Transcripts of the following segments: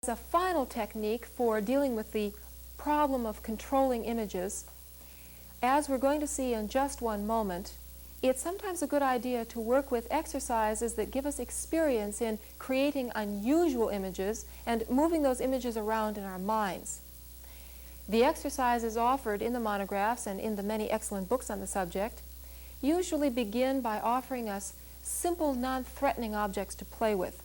a final technique for dealing with the problem of controlling images. As we're going to see in just one moment, it's sometimes a good idea to work with exercises that give us experience in creating unusual images and moving those images around in our minds. The exercises offered in the monographs and in the many excellent books on the subject usually begin by offering us simple, non-threatening objects to play with.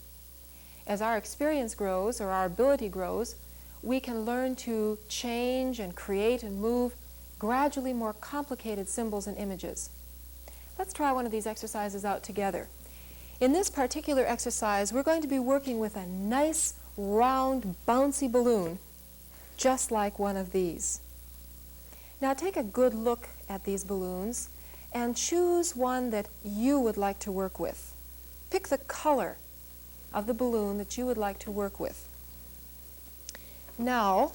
As our experience grows or our ability grows, we can learn to change and create and move gradually more complicated symbols and images. Let's try one of these exercises out together. In this particular exercise, we're going to be working with a nice, round, bouncy balloon, just like one of these. Now take a good look at these balloons and choose one that you would like to work with. Pick the color of the balloon that you would like to work with. Now,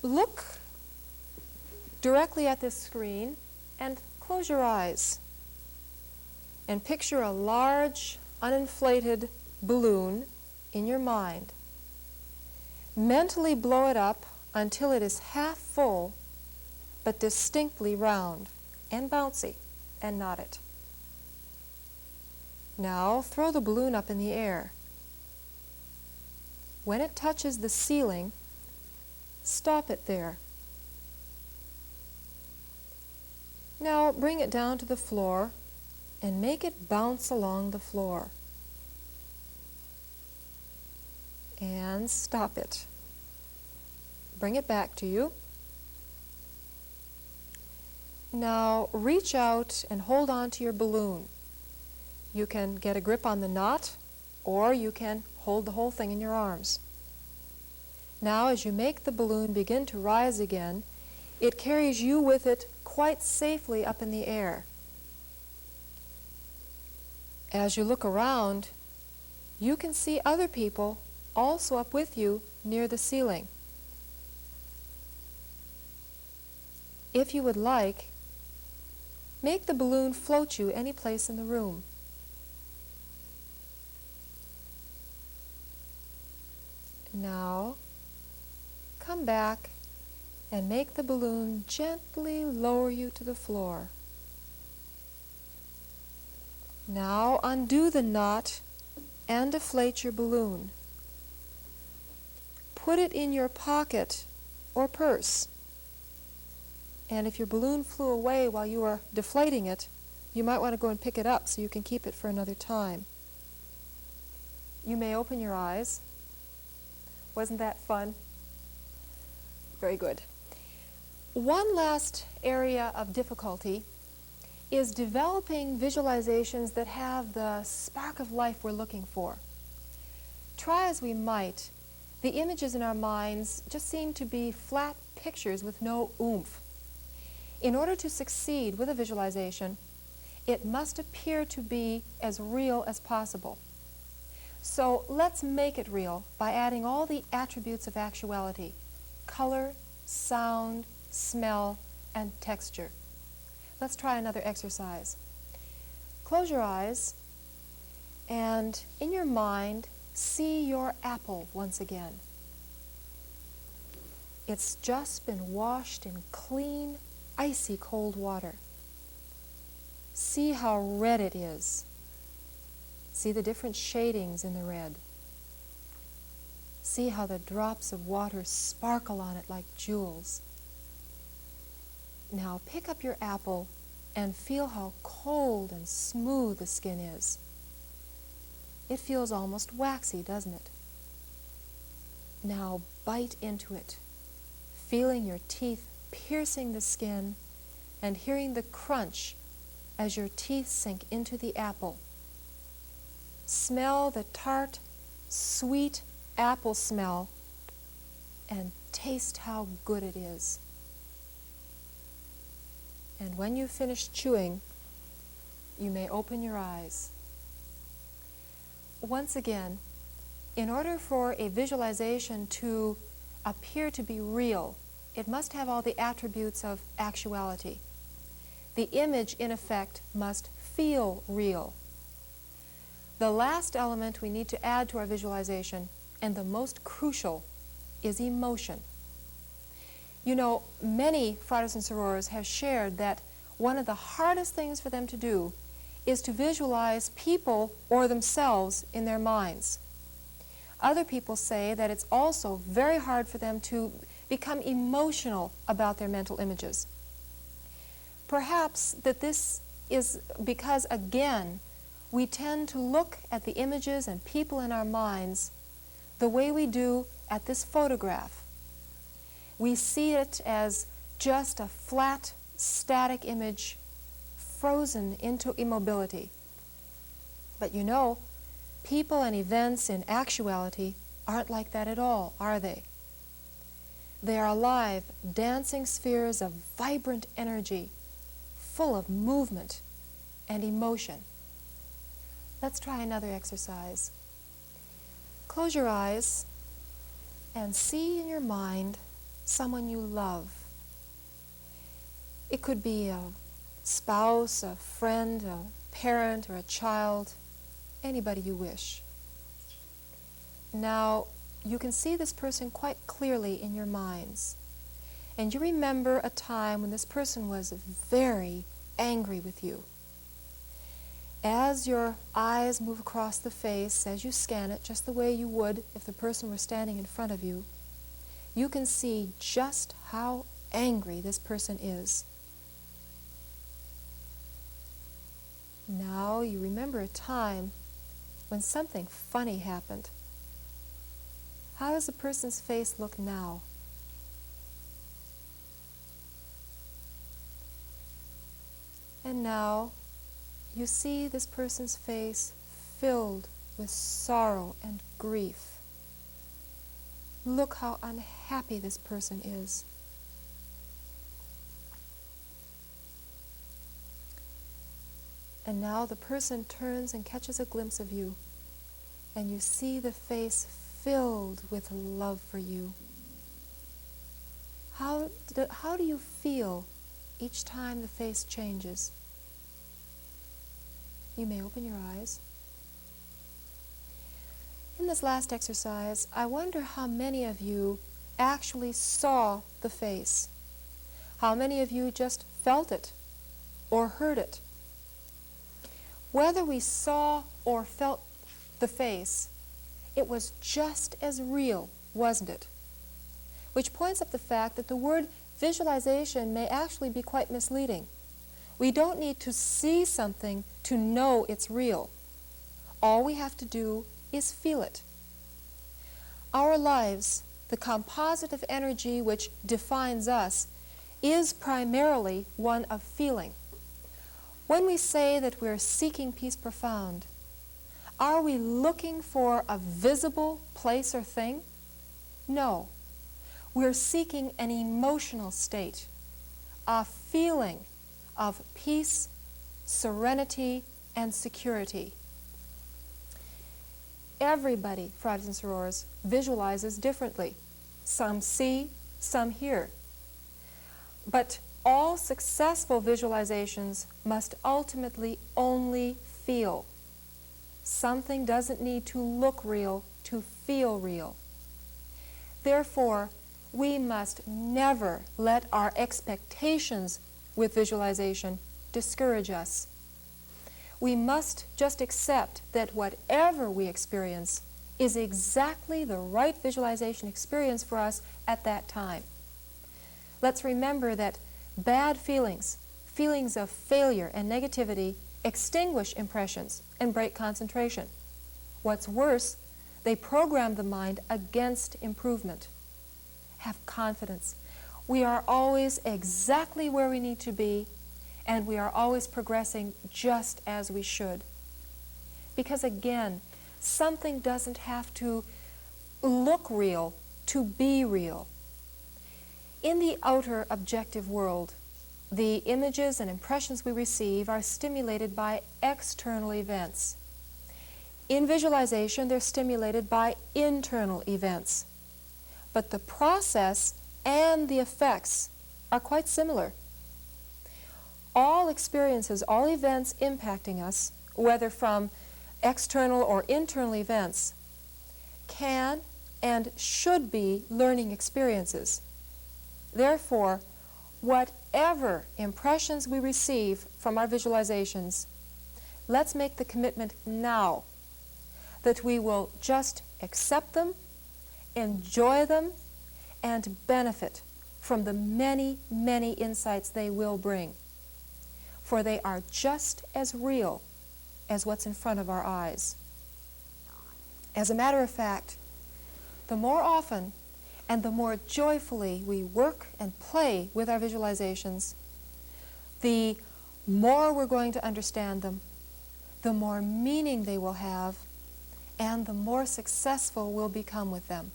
look directly at this screen and close your eyes and picture a large, uninflated balloon in your mind. Mentally blow it up until it is half full, but distinctly round and bouncy, and knot it. Now throw the balloon up in the air. When it touches the ceiling, stop it there. Now bring it down to the floor and make it bounce along the floor. And stop it. Bring it back to you. Now reach out and hold on to your balloon. You can get a grip on the knot, or you can hold the whole thing in your arms. Now as you make the balloon begin to rise again, it carries you with it quite safely up in the air. As you look around, you can see other people also up with you near the ceiling. If you would like, make the balloon float you any place in the room. Now, come back and make the balloon gently lower you to the floor. Now undo the knot and deflate your balloon. Put it in your pocket or purse. And if your balloon flew away while you were deflating it, you might want to go and pick it up so you can keep it for another time. You may open your eyes. Wasn't that fun? Very good. One last area of difficulty is developing visualizations that have the spark of life we're looking for. Try as we might, the images in our minds just seem to be flat pictures with no oomph. In order to succeed with a visualization, it must appear to be as real as possible. So let's make it real by adding all the attributes of actuality: color, sound, smell, and texture. Let's try another exercise. Close your eyes and in your mind see your apple once again. It's just been washed in clean, icy cold water. See how red it is. See the different shadings in the red. See how the drops of water sparkle on it like jewels. Now pick up your apple and feel how cold and smooth the skin is. It feels almost waxy, doesn't it? Now bite into it, feeling your teeth piercing the skin and hearing the crunch as your teeth sink into the apple. Smell the tart, sweet apple smell and taste how good it is. And when you've finished chewing, you may open your eyes. Once again, in order for a visualization to appear to be real, it must have all the attributes of actuality. The image, in effect, must feel real. The last element we need to add to our visualization, and the most crucial, is emotion. You know, many fratres and sorors have shared that one of the hardest things for them to do is to visualize people or themselves in their minds. Other people say that it's also very hard for them to become emotional about their mental images. Perhaps that this is because, again, we tend to look at the images and people in our minds the way we do at this photograph. We see it as just a flat, static image frozen into immobility. But you know, people and events in actuality aren't like that at all, are they? They are alive, dancing spheres of vibrant energy, full of movement and emotion. Let's try another exercise. Close your eyes and see in your mind someone you love. It could be a spouse, a friend, a parent, or a child, anybody you wish. Now, you can see this person quite clearly in your minds. And you remember a time when this person was very angry with you. As your eyes move across the face, as you scan it, just the way you would if the person were standing in front of you, you can see just how angry this person is. Now you remember a time when something funny happened. How does the person's face look now? And now you see this person's face filled with sorrow and grief. Look how unhappy this person is. And now the person turns and catches a glimpse of you, and you see the face filled with love for you. How do you feel each time the face changes? You may open your eyes. In this last exercise, I wonder how many of you actually saw the face. How many of you just felt it or heard it? Whether we saw or felt the face, it was just as real, wasn't it? Which points up the fact that the word visualization may actually be quite misleading. We don't need to see something to know it's real. All we have to do is feel it. Our lives, the composite of energy which defines us, is primarily one of feeling. When we say that we're seeking peace profound, are we looking for a visible place or thing? No. We're seeking an emotional state, a feeling of peace, serenity, and security. Everybody, fratres and sorors, visualizes differently. Some see, some hear. But all successful visualizations must ultimately only feel. Something doesn't need to look real to feel real. Therefore, we must never let our expectations with visualization discourage us. We must just accept that whatever we experience is exactly the right visualization experience for us at that time. Let's remember that bad feelings, feelings of failure and negativity, extinguish impressions and break concentration. What's worse, they program the mind against improvement. Have confidence. We are always exactly where we need to be, and we are always progressing just as we should. Because again, something doesn't have to look real to be real. In the outer objective world, the images and impressions we receive are stimulated by external events. In visualization, they're stimulated by internal events. But the process and the effects are quite similar. All experiences, all events impacting us, whether from external or internal events can and should be learning experiences. Therefore, whatever impressions we receive from our visualizations, let's make the commitment now that we will just accept them, enjoy them, and benefit from the many, many insights they will bring. For they are just as real as what's in front of our eyes. As a matter of fact, the more often and the more joyfully we work and play with our visualizations, the more we're going to understand them, the more meaning they will have, and the more successful we'll become with them.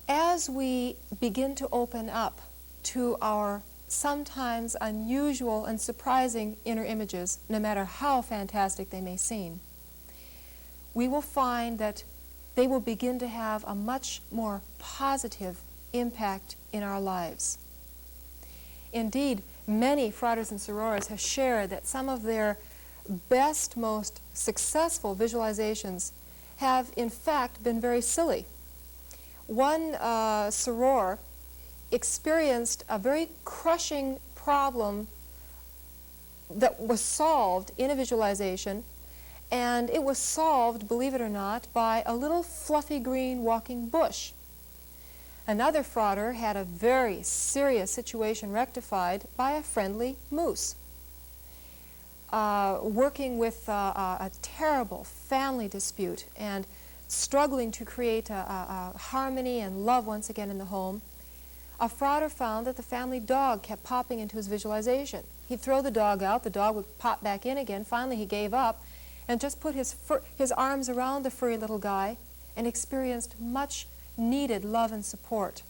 As we begin to open up to our sometimes unusual and surprising inner images, no matter how fantastic they may seem, we will find that they will begin to have a much more positive impact in our lives. Indeed, many fratres and sorores have shared that some of their best, most successful visualizations have in fact been very silly. One soror experienced a very crushing problem that was solved in a visualization, and it was solved, believe it or not, by a little fluffy green walking bush. Another frater had a very serious situation rectified by a friendly moose. Working with a terrible family dispute and struggling to create a harmony and love once again in the home, a frater found that the family dog kept popping into his visualization. He'd throw the dog out, the dog would pop back in again. Finally he gave up and just put his arms around the furry little guy and experienced much needed love and support.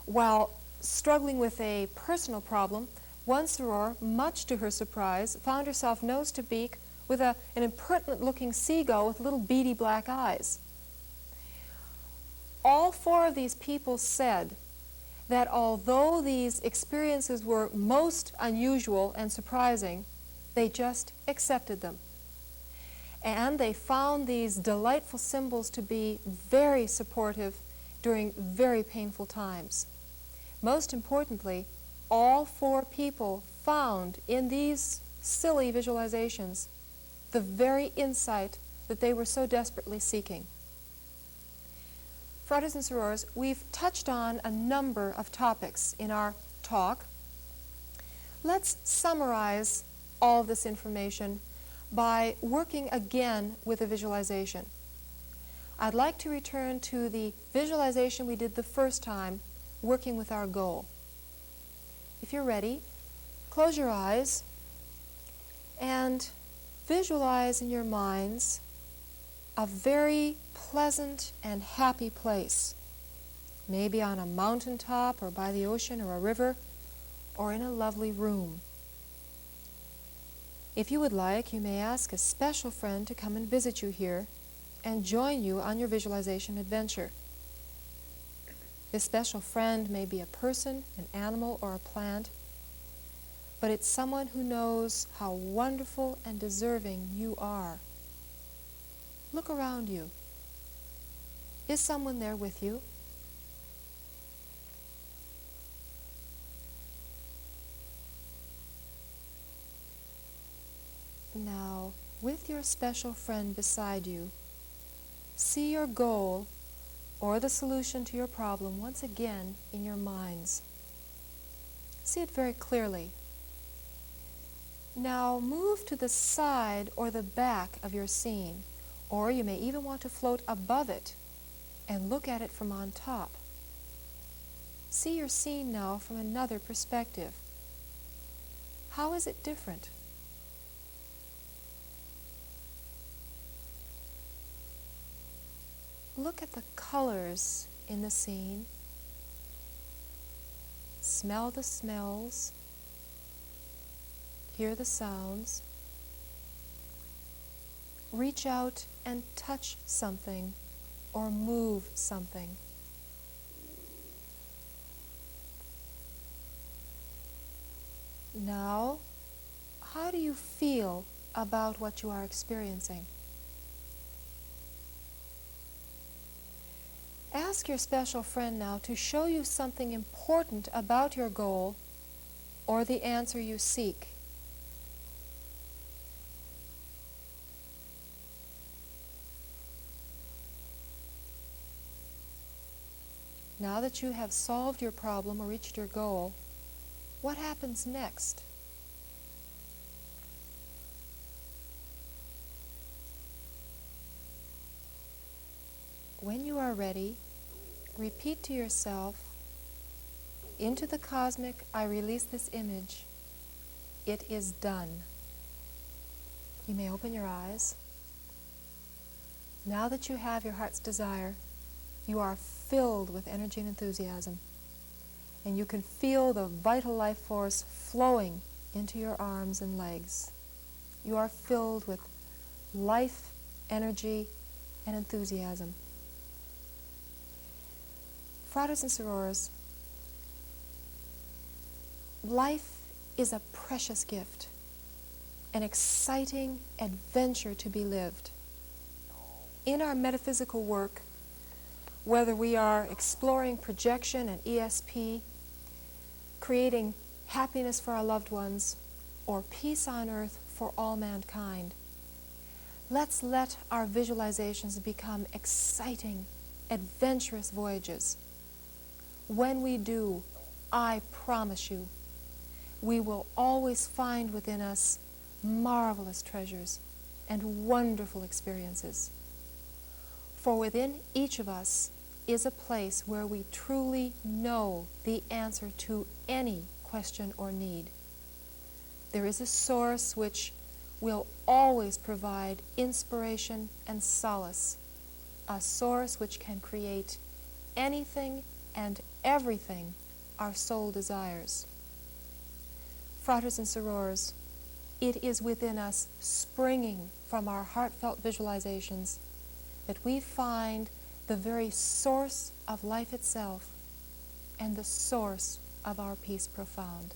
While struggling with a personal problem, one soror, much to her surprise, found herself nose to beak with an impertinent-looking seagull with little beady black eyes. All four of these people said that although these experiences were most unusual and surprising, they just accepted them. And they found these delightful symbols to be very supportive during very painful times. Most importantly, all four people found in these silly visualizations the very insight that they were so desperately seeking. Fratres and sorors, we've touched on a number of topics in our talk. Let's summarize all of this information by working again with a visualization. I'd like to return to the visualization we did the first time, working with our goal. If you're ready, close your eyes and visualize in your minds a very pleasant and happy place, maybe on a mountaintop or by the ocean or a river or in a lovely room. If you would like, you may ask a special friend to come and visit you here and join you on your visualization adventure. This special friend may be a person, an animal, or a plant, but it's someone who knows how wonderful and deserving you are. Look around you. Is someone there with you? Now, with your special friend beside you, see your goal or the solution to your problem once again in your minds. See it very clearly. Now move to the side or the back of your scene, or you may even want to float above it and look at it from on top. See your scene now from another perspective. How is it different? Look at the colors in the scene. Smell the smells. Hear the sounds. Reach out and touch something or move something. Now, how do you feel about what you are experiencing. Ask your special friend now to show you something important about your goal or the answer you seek. Now that you have solved your problem or reached your goal, what happens next? When you are ready, repeat to yourself, into the cosmic, I release this image. It is done. You may open your eyes. Now that you have your heart's desire, you are filled with energy and enthusiasm, and you can feel the vital life force flowing into your arms and legs. You are filled with life, energy, and enthusiasm. Fratres and sorors, life is a precious gift, an exciting adventure to be lived. In our metaphysical work, whether we are exploring projection and ESP, creating happiness for our loved ones, or peace on earth for all mankind, let's let our visualizations become exciting, adventurous voyages. When we do, I promise you, we will always find within us marvelous treasures and wonderful experiences. For within each of us is a place where we truly know the answer to any question or need. There is a source which will always provide inspiration and solace, a source which can create anything and everything our soul desires. Fratres and sorors, it is within us, springing from our heartfelt visualizations, that we find the very source of life itself and the source of our peace profound.